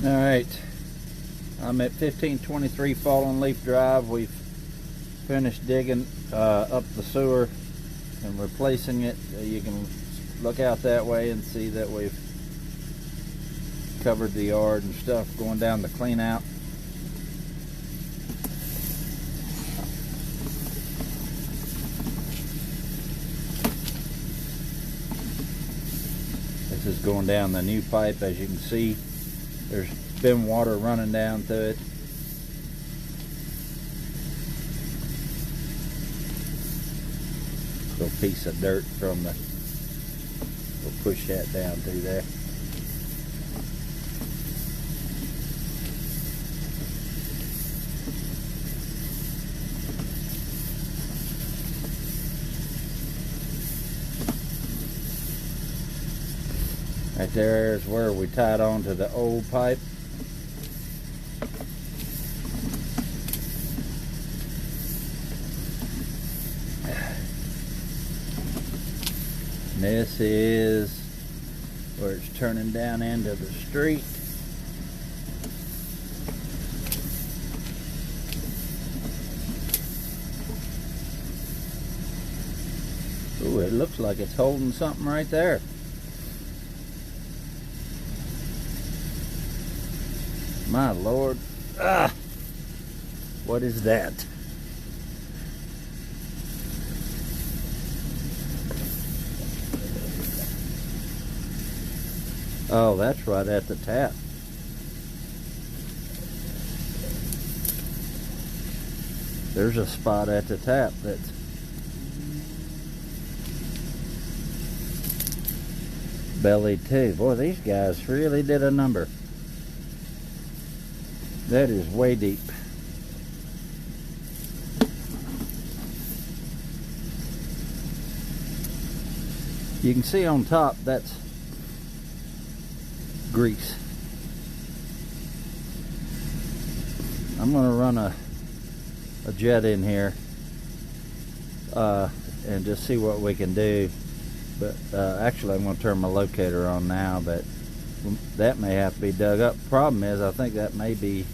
Alright, I'm at 1523 Fallen Leaf Drive. We've finished digging up the sewer and replacing it. You can look out that way and see that we've covered the yard and stuff going down the clean out. This is going down the new pipe. As you can see, there's been water running down through it. Little piece of dirt from the, we'll push that down through there. Right there is where we tied on to the old pipe. And this is where it's turning down into the street. Ooh, it looks like it's holding something right there. My Lord. Ah! What is that? Oh, that's right at the tap. There's a spot at the tap that's bellied too. Boy, these guys really did a number. That is way deep. You can see on top that's grease. I'm going to run a jet in here and just see what we can do. But actually I'm going to turn my locator on now, but that may have to be dug up. Problem is, I think that may be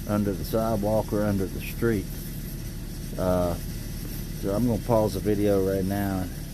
under the sidewalk or under the street. So I'm going to pause the video right now